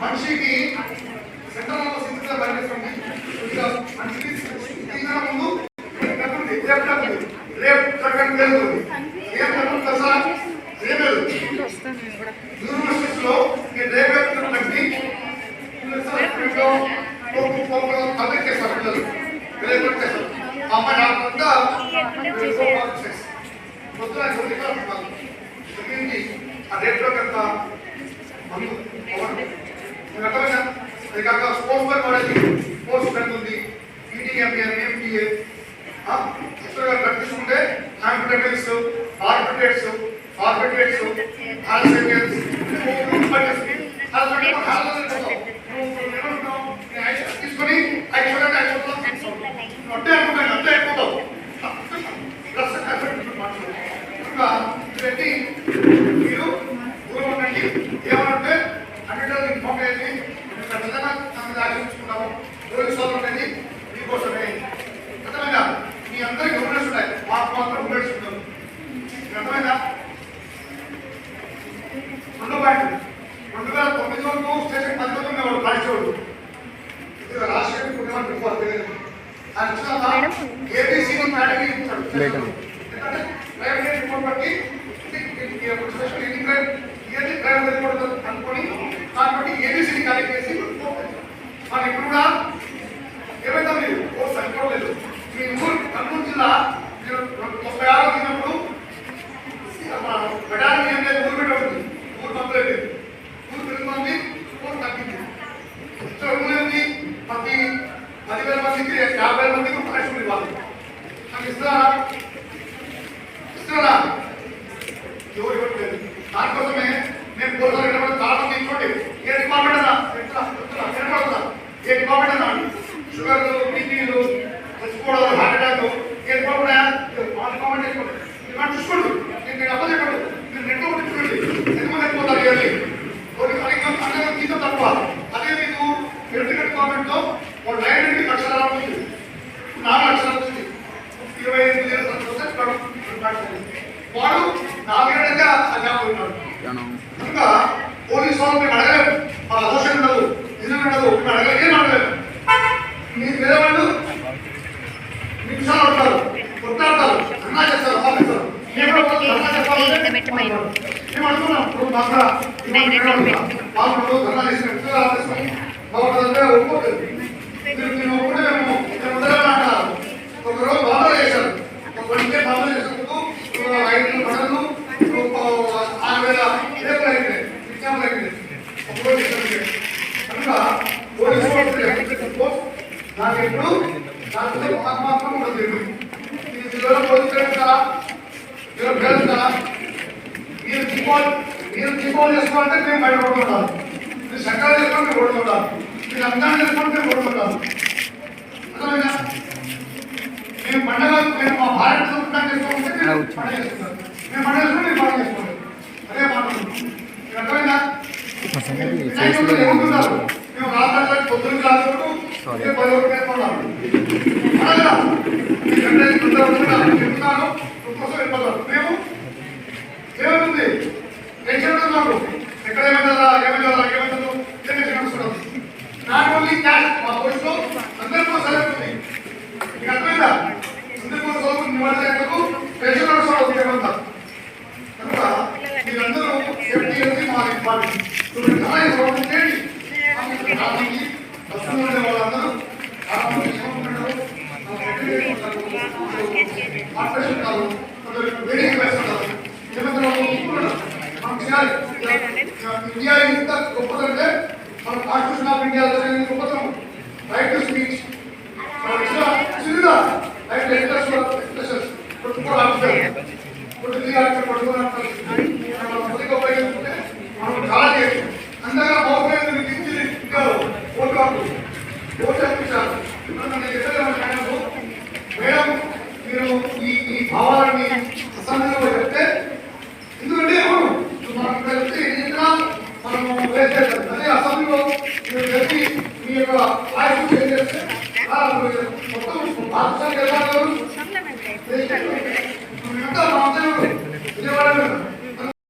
మనిషికి సెంట్రల్ స్థితిలో కనిపిస్తుంది. మనిషికి ముందు రేపు ప్రకటన లేదు. ఏం ప్రకటన సార్ రేపేదు యూనివర్సిటీలో ఈ రేపేదు కట్టి కలెక్ట్ చేస్తారు పిల్లలు రేపు చేస్తారు. అమ్మాయి నాకంతా పొద్దున ఆ రేట్లో కొంత రకమైన అది కాక స్పోర్ట్స్ వర్క్ వాడేది స్పోర్ట్స్ కడుతుంది. ఎంటీఏ ఎక్స్ట్రా కట్టించుకుంటే కాంపిటేటివ్స్ ఆర్బిట్రేట్స్ తీసుకొని అట్టే అయిపోతాయి అట్టే అయిపోతావు పెట్టి మీరు దూరం ఉండండి. ఏమంటే అన్నిటిలో ఇన్ఫార్మ్ అయ్యింది ఖచ్చితంగా ఆచరించుకున్నాము. పోలీసు వాళ్ళు ఉండేది మీకోసమే అర్థమైందా? మీ అందరికి గవర్నెన్స్ ఉన్నాయి, మాకు మాత్రం గవర్నెన్స్ ఉండదు. అర్థమైందా? 2009 వరకు స్టేషన్ 19 వాడు కాల్చేవాడు. ఇది రాష్ట్రానికి పుణ్యమని ఏబీసీ కేటగిరీ ఇచ్చాడు. ప్రైవేట్ రిపోర్ట్ బట్టి ప్రైవేట్ రిపోర్ట్ అనుకొని కాబట్టి ఏబీసీని కలెక్ట్ చేసి మనం ఇప్పుడు కూడా ఏమైనా మీరు కోర్సు అనుకోలేదు. మీ ఊరు కర్నూలు జిల్లా 96 దిగినప్పుడు బెడాలి ఏం లేదు, ఊరు పెట్టబడింది. ఊరు మొదలైంది, ఊరు పెరుగుతుంది, ఊరు తగ్గింది. ఊరేంది ప్రతి 10,000 మందికి 50,000 మందికి పరీక్షలు ఇవ్వాలి. నాకు ఇస్తారా ఎవరు ఇవ్వట్లేదు. దానికోసమే నేను కోరుకోవాలి. చాలా మంది చూడండి, ఏ డిపార్ట్మెంట్ అన్నా వినపడుతుందా? ఏ డిపార్ట్మెంట్ అన్నా షుగర్లు, బీపీలు, చచ్చిపోవడాలు, హార్ట్ అటాక్ ఏ డిపార్ట్మెంట్ చేసుకోండి. డిమాండ్ చూసుకోండి. నేను అర్థం చెప్పండి, మీరు నెట్ ఒకటి చూడండి. ఎంతమంది అయిపోతారు ఇవ్వాలి అనే తీసో తక్కువ. అదే మీకు ఎలక్ట్రికల్ డిపార్ట్మెంట్లో ఒక లైన్ 1 లక్షల ఉంది, 4 లక్షలు వచ్చింది. 25,000 వాడు 4 ఏళ్ళగా ఆ జాబ్ ఉన్నాడు. కనుక పోలీసు వాళ్ళు మేము అడగలేము, వాళ్ళ అసోసియేషన్ ఉండదు, నిజం ఉండదు, మేము అడగలేదు, ఏం అడగలేదు. మీరు వేరే వాళ్ళు నిమిషాలు ఉంటారు, కొట్లాడతారు, అన్నా చేస్తారు, ఆఫీసర్ మేము అడుగుతున్నాం. వాళ్ళు ధర్నా చేసిన బాగుంటుందంటే ఒప్పుకోలేదు. మీరు ఒప్పుకుంటే మేము అంటారు. ఒకరోజు బాధలు చేశారు, ఒక గంటే బాధలు చేసినందుకు 5,000 పనులు 6,000 రేపులు అయిపోయినాయి, విజ్ఞాపనలు అయిపోయినాయి. ఒకరోజు కనుక పోలీసు నాకు ఎప్పుడు దాంట్లో మాత్రం కూడా తెలియదు. మీరు జిల్లాలో పోలీసు చేస్తారా, జిల్లా పేరుస్తారా? మీరు దీపావళి చేసుకోవాలంటే మేము బయట కొడుతుంటారు, మీరు సంక్రాంతి చేసుకోవాలంటే కొడుతుంటారు, మీరు రంజాన్ చేసుకోవాలంటే మేము కొడుతుంటారు. అర్థమైనా? మేము పండుగ మేము మా భారత సంస్కృతి చేసుకోవాలంటే మీరు పండుగ చేసుకుంటారు, మేము పండుగ చేసుకుంటే మీరు పండుగ చేసుకోండి. అదే మాట్లాడుతున్నాం. అర్థమైనా? ఏమంటున్నారు? మేము రాత్రి పొద్దున్న రాత్రులు 10 వరకు నేర్చుకున్నాం. చెప్తున్నాను కోసం వెళ్ళిపోతారు. మేము ఏమవుతుంది టెన్షన్ ఉంటుంది మాకు, ఎక్కడ ఏమైందా ఏమైందో టెన్షన్ నడుస్తున్నాం. నాట్ ఓన్లీ క్యాష్ మా పోస్టులో అందరికీ సెలెక్ట్ ఉంది. మీకు అర్థమైందా? అందరికీ చదువు నివాళులకు టెన్షన్ నడుస్తున్నాం ఏమంతా. కనుక మీరందరూ సేఫ్టీ అనేది మా ఇంపార్టెంట్. సహాయం చేయండి. బస్సులో ఉండే వాళ్ళందరూ ఆపరేషన్ కాదు, వేడికి వేస్తున్నారు. ఇండియా ఇంత గొప్పదంటే మన కాన్స్టిట్యూషన్ ఆఫ్ ఇండియా గొప్పతనం. Right to speech, right to expression. పట్టుకోవాలి, పట్టుకుని